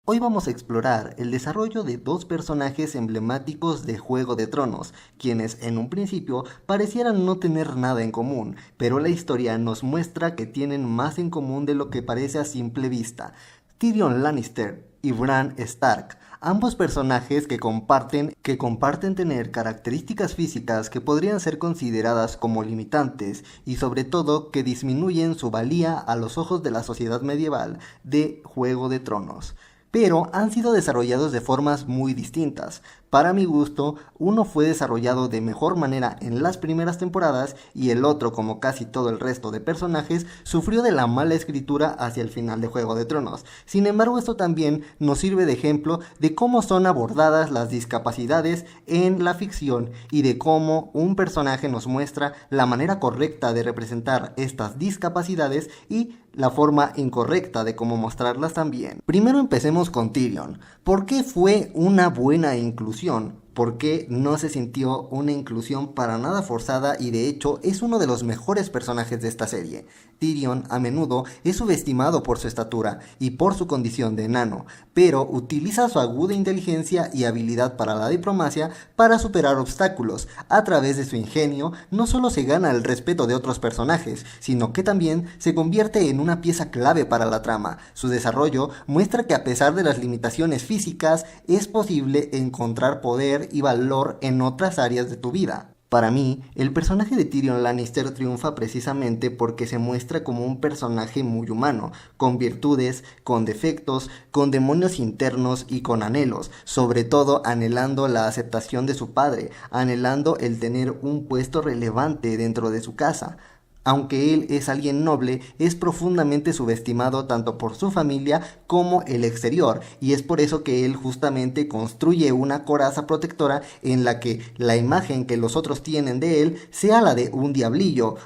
Hoy vamos a explorar el desarrollo de dos personajes emblemáticos de Juego de Tronos, quienes en un principio parecieran no tener nada en común, pero la historia nos muestra que tienen más en común de lo que parece a simple vista. Tyrion Lannister y Bran Stark, ambos personajes que comparten tener características físicas que podrían ser consideradas como limitantes y sobre todo que disminuyen su valía a los ojos de la sociedad medieval de Juego de Tronos, pero han sido desarrollados de formas muy distintas. Para mi gusto, uno fue desarrollado de mejor manera en las primeras temporadas y el otro, como casi todo el resto de personajes, sufrió de la mala escritura hacia el final de Juego de Tronos. Sin embargo, esto también nos sirve de ejemplo de cómo son abordadas las discapacidades en la ficción y de cómo un personaje nos muestra la manera correcta de representar estas discapacidades y la forma incorrecta de cómo mostrarlas también. Primero empecemos con Tyrion. ¿Por qué fue una buena inclusión? ¿Por qué no se sintió una inclusión para nada forzada y de hecho es uno de los mejores personajes de esta serie? Tyrion a menudo es subestimado por su estatura y por su condición de enano, pero utiliza su aguda inteligencia y habilidad para la diplomacia para superar obstáculos. A través de su ingenio, no solo se gana el respeto de otros personajes, sino que también se convierte en una pieza clave para la trama. Su desarrollo muestra que a pesar de las limitaciones físicas, es posible encontrar poder y valor en otras áreas de tu vida. Para mí, el personaje de Tyrion Lannister triunfa precisamente porque se muestra como un personaje muy humano, con virtudes, con defectos, con demonios internos y con anhelos, sobre todo anhelando la aceptación de su padre, anhelando el tener un puesto relevante dentro de su casa. Aunque él es alguien noble, es profundamente subestimado tanto por su familia como el exterior, y es por eso que él justamente construye una coraza protectora en la que la imagen que los otros tienen de él sea la de un diablillo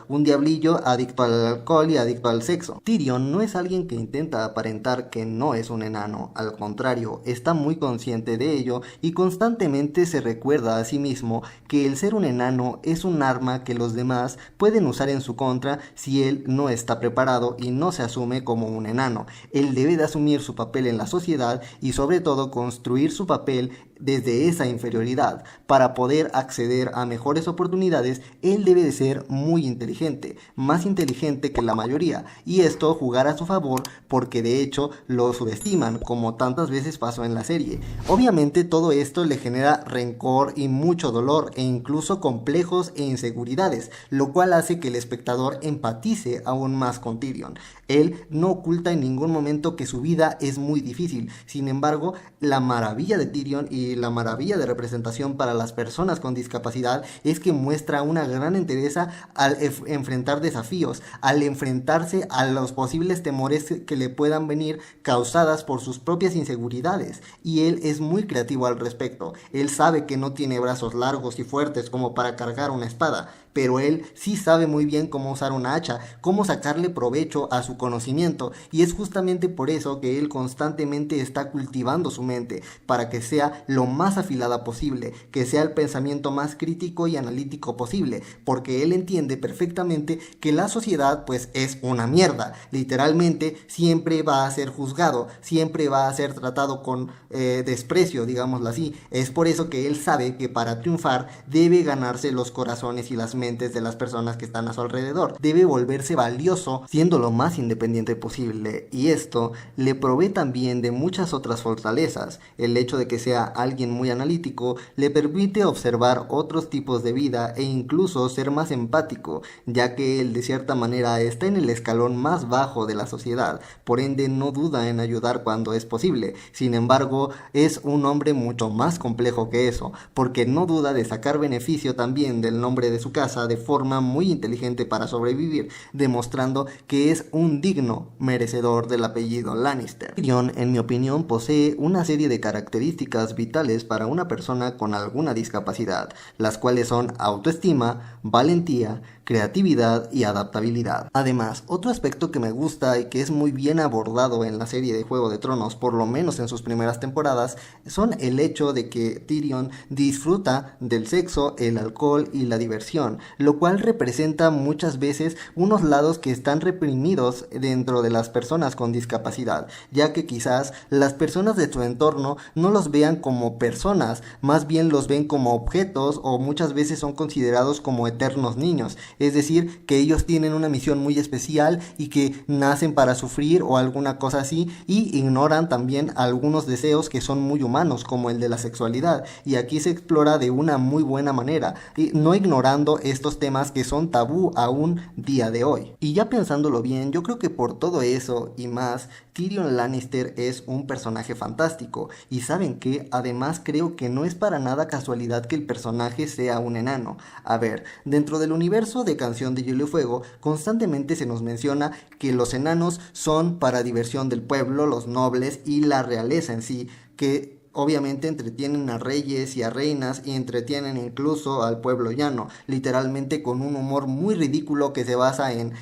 adicto al alcohol y adicto al sexo. Tyrion no es alguien que intenta aparentar que no es un enano, al contrario, está muy consciente de ello y constantemente se recuerda a sí mismo que el ser un enano es un arma que los demás pueden usar en su contra si él no está preparado y no se asume como un enano. Él debe de asumir su papel en la sociedad y sobre todo construir su papel desde esa inferioridad. Para poder acceder a mejores oportunidades, él debe de ser muy inteligente, más inteligente que la mayoría, y esto jugará a su favor porque de hecho lo subestiman, como tantas veces pasó en la serie. Obviamente todo esto le genera rencor y mucho dolor e incluso complejos e inseguridades, lo cual hace que el espectador empatice aún más con Tyrion. Él no oculta en ningún momento que su vida es muy difícil, sin embargo, la maravilla de Tyrion y la maravilla de representación para las personas con discapacidad es que muestra una gran entereza al enfrentar desafíos, al enfrentarse a los posibles temores que le puedan venir causadas por sus propias inseguridades, y él es muy creativo al respecto. Él sabe que no tiene brazos largos y fuertes como para cargar una espada, pero él sí sabe muy bien cómo usar una hacha, cómo sacarle provecho a su conocimiento, y es justamente por eso que él constantemente está cultivando su mente, para que sea lo más afilada posible, que sea el pensamiento más crítico y analítico posible, porque él entiende perfectamente que la sociedad pues es una mierda, literalmente siempre va a ser juzgado, siempre va a ser tratado con desprecio, digámoslo así. Es por eso que él sabe que para triunfar debe ganarse los corazones y las mentes de las personas que están a su alrededor, debe volverse valioso siendo lo más independiente posible, y esto le provee también de muchas otras fortalezas. El hecho de que sea alguien muy analítico le permite observar otros tipos de vida e incluso ser más empático, ya que él de cierta manera está en el escalón más bajo de la sociedad, por ende no duda en ayudar cuando es posible. Sin embargo, es un hombre mucho más complejo que eso, porque no duda de sacar beneficio también del nombre de su casa de forma muy inteligente para sobrevivir, demostrando que es un digno merecedor del apellido Lannister. Tyrion, en mi opinión, posee una serie de características vitales para una persona con alguna discapacidad, las cuales son autoestima, valentía, creatividad y adaptabilidad. Además, otro aspecto que me gusta y que es muy bien abordado en la serie de Juego de Tronos, por lo menos en sus primeras temporadas, son el hecho de que Tyrion disfruta del sexo, el alcohol y la diversión, lo cual representa muchas veces unos lados que están reprimidos dentro de las personas con discapacidad, ya que quizás las personas de su entorno no los vean como personas, más bien los ven como objetos o muchas veces son considerados como eternos niños, es decir, que ellos tienen una misión muy especial y que nacen para sufrir o alguna cosa así, y ignoran también algunos deseos que son muy humanos, como el de la sexualidad, y aquí se explora de una muy buena manera, y no ignorando estos temas que son tabú aún día de hoy. Y ya pensándolo bien, yo creo que por todo eso y más, Tyrion Lannister es un personaje fantástico, y saben que además creo que no es para nada casualidad que el personaje sea un enano. A ver, dentro del universo de Canción de Hielo y Fuego, constantemente se nos menciona que los enanos son para diversión del pueblo, los nobles y la realeza en sí, que obviamente entretienen a reyes y a reinas y entretienen incluso al pueblo llano, literalmente con un humor muy ridículo que se basa en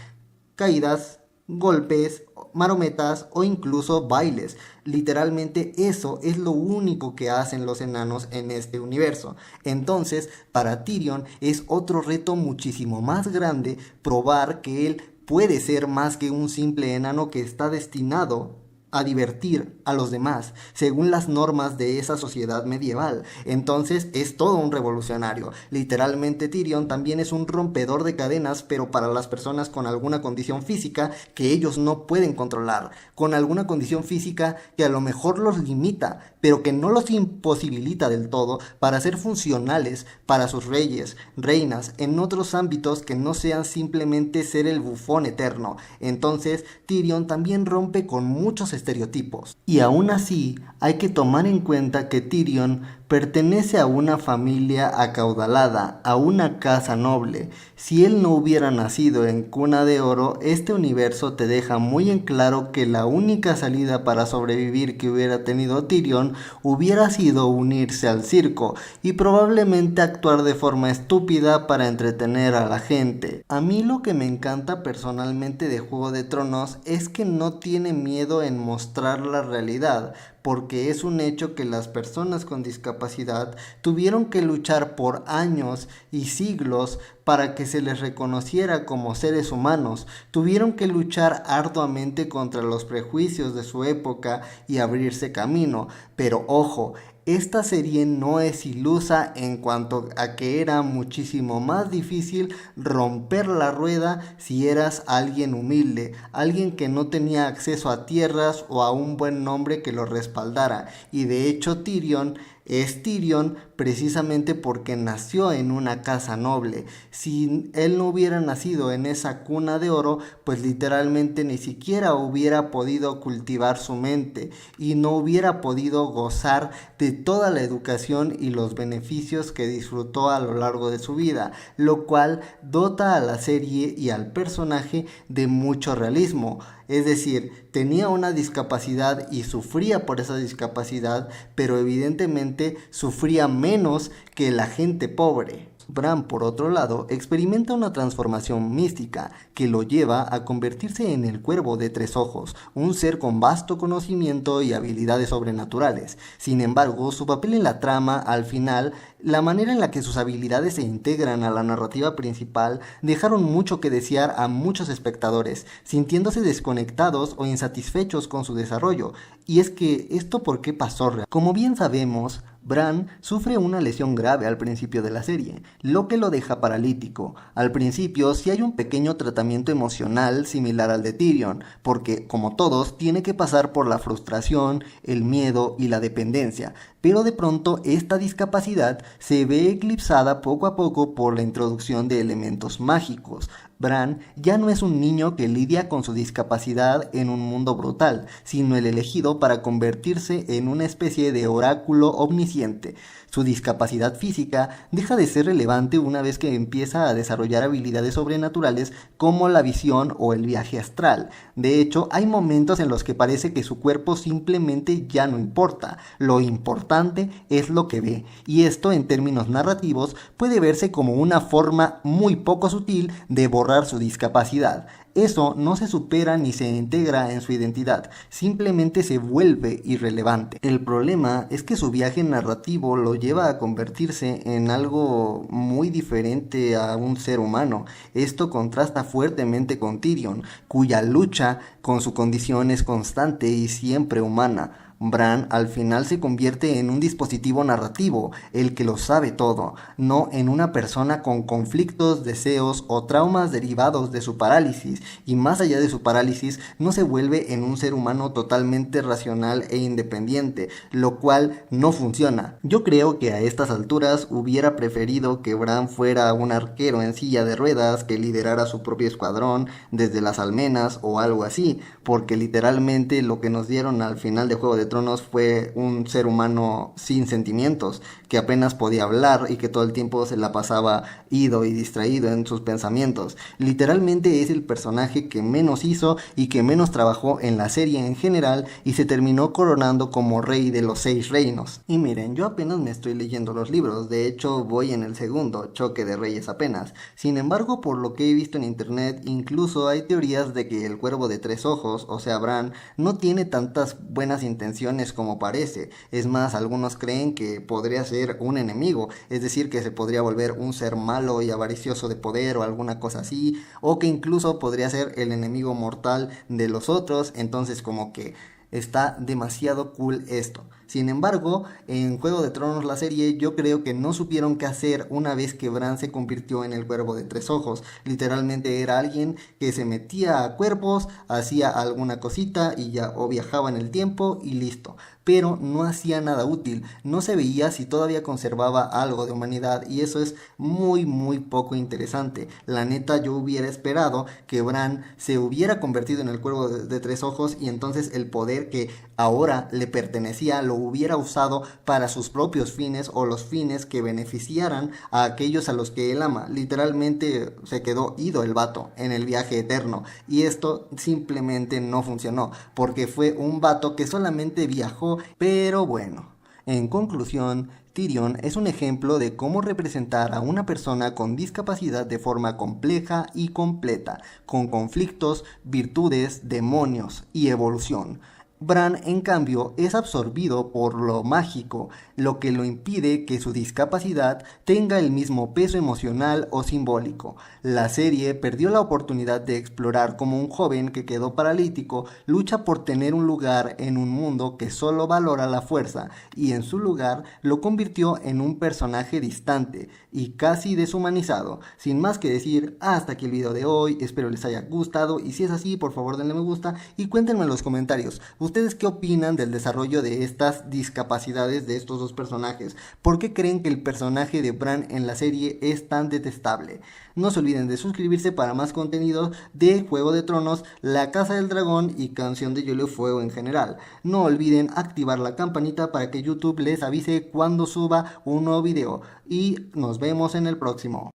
caídas, golpes, marometas o incluso bailes. Literalmente eso es lo único que hacen los enanos en este universo. Entonces, para Tyrion es otro reto muchísimo más grande probar que él puede ser más que un simple enano que está destinado a divertir a los demás, según las normas de esa sociedad medieval. Entonces es todo un revolucionario. Literalmente Tyrion también es un rompedor de cadenas, pero para las personas con alguna condición física que ellos no pueden controlar, con alguna condición física que a lo mejor los limita, pero que no los imposibilita del todo para ser funcionales para sus reyes, reinas, en otros ámbitos que no sean simplemente ser el bufón eterno. Entonces Tyrion también rompe con muchos estereotipos. Y aún así, hay que tomar en cuenta que Tyrion pertenece a una familia acaudalada, a una casa noble. Si él no hubiera nacido en cuna de oro, este universo te deja muy en claro que la única salida para sobrevivir que hubiera tenido Tyrion hubiera sido unirse al circo y probablemente actuar de forma estúpida para entretener a la gente. A mí lo que me encanta personalmente de Juego de Tronos es que no tiene miedo en mostrar la realidad, porque es un hecho que las personas con discapacidad tuvieron que luchar por años y siglos para que se les reconociera como seres humanos, tuvieron que luchar arduamente contra los prejuicios de su época y abrirse camino, pero ojo, esta serie no es ilusa en cuanto a que era muchísimo más difícil romper la rueda si eras alguien humilde, alguien que no tenía acceso a tierras o a un buen nombre que lo respaldara. Y de hecho Tyrion es Tyrion precisamente porque nació en una casa noble. Si él no hubiera nacido en esa cuna de oro, pues literalmente ni siquiera hubiera podido cultivar su mente y no hubiera podido gozar de toda la educación y los beneficios que disfrutó a lo largo de su vida, lo cual dota a la serie y al personaje de mucho realismo. Es decir, tenía una discapacidad y sufría por esa discapacidad, pero evidentemente sufría menos que la gente pobre. Bran, por otro lado, experimenta una transformación mística que lo lleva a convertirse en el Cuervo de Tres Ojos, un ser con vasto conocimiento y habilidades sobrenaturales. Sin embargo, su papel en la trama, al final, la manera en la que sus habilidades se integran a la narrativa principal, dejaron mucho que desear a muchos espectadores, sintiéndose desconectados o insatisfechos con su desarrollo. Y es que, ¿esto por qué pasó? Como bien sabemos, Bran sufre una lesión grave al principio de la serie, lo que lo deja paralítico. Al principio sí hay un pequeño tratamiento emocional similar al de Tyrion, porque como todos tiene que pasar por la frustración, el miedo y la dependencia, pero de pronto esta discapacidad se ve eclipsada poco a poco por la introducción de elementos mágicos, Bran ya no es un niño que lidia con su discapacidad en un mundo brutal, sino el elegido para convertirse en una especie de oráculo omnisciente. Su discapacidad física deja de ser relevante una vez que empieza a desarrollar habilidades sobrenaturales como la visión o el viaje astral. De hecho, hay momentos en los que parece que su cuerpo simplemente ya no importa. Lo importante es lo que ve, y esto en términos narrativos puede verse como una forma muy poco sutil de borrar su discapacidad. Eso no se supera ni se integra en su identidad, simplemente se vuelve irrelevante. El problema es que su viaje narrativo lo lleva a convertirse en algo muy diferente a un ser humano. Esto contrasta fuertemente con Tyrion, cuya lucha con su condición es constante y siempre humana. Bran al final se convierte en un dispositivo narrativo, el que lo sabe todo, no en una persona con conflictos, deseos o traumas derivados de su parálisis, y más allá de su parálisis, no se vuelve en un ser humano totalmente racional e independiente, lo cual no funciona. Yo creo que a estas alturas hubiera preferido que Bran fuera un arquero en silla de ruedas que liderara su propio escuadrón desde las almenas o algo así, porque literalmente lo que nos dieron al final de Juego de Tronos fue un ser humano sin sentimientos, que apenas podía hablar y que todo el tiempo se la pasaba ido y distraído en sus pensamientos. Literalmente es el personaje que menos hizo y que menos trabajó en la serie en general, y se terminó coronando como rey de los 6 reinos. Y miren, yo apenas me estoy leyendo los libros, de hecho voy en el segundo, Choque de Reyes apenas. Sin embargo, por lo que he visto en internet, incluso hay teorías de que el Cuervo de 3 ojos, o sea Bran, no tiene tantas buenas intenciones como parece. Es más, algunos creen que podría ser un enemigo, es decir, que se podría volver un ser malo y avaricioso de poder o alguna cosa así, o que incluso podría ser el enemigo mortal de los otros. Entonces como que está demasiado cool esto. Sin embargo, en Juego de Tronos la serie, yo creo que no supieron qué hacer una vez que Bran se convirtió en el Cuervo de 3 ojos. Literalmente era alguien que se metía a cuerpos, hacía alguna cosita y ya, o viajaba en el tiempo y listo. Pero no hacía nada útil, no se veía si todavía conservaba algo de humanidad, y eso es muy poco interesante. La neta, yo hubiera esperado que Bran se hubiera convertido en el Cuervo de 3 ojos, y entonces el poder que ahora le pertenecía lo hubiera usado para sus propios fines, o los fines que beneficiaran a aquellos a los que él ama. Literalmente se quedó ido el vato en el viaje eterno, y esto simplemente no funcionó, porque fue un vato que solamente viajó. Pero bueno, en conclusión, Tyrion es un ejemplo de cómo representar a una persona con discapacidad de forma compleja y completa, con conflictos, virtudes, demonios y evolución. Bran, en cambio, es absorbido por lo mágico, lo que lo impide que su discapacidad tenga el mismo peso emocional o simbólico. La serie perdió la oportunidad de explorar cómo un joven que quedó paralítico lucha por tener un lugar en un mundo que solo valora la fuerza, y en su lugar lo convirtió en un personaje distante y casi deshumanizado. Sin más que decir, hasta aquí el video de hoy, espero les haya gustado, y si es así, por favor denle me gusta y cuéntenme en los comentarios. ¿Ustedes qué opinan del desarrollo de estas discapacidades de estos dos personajes? ¿Por qué creen que el personaje de Bran en la serie es tan detestable? No se olviden de suscribirse para más contenido de Juego de Tronos, La Casa del Dragón y Canción de Hielo y Fuego en general. No olviden activar la campanita para que YouTube les avise cuando suba un nuevo video. Y nos vemos en el próximo.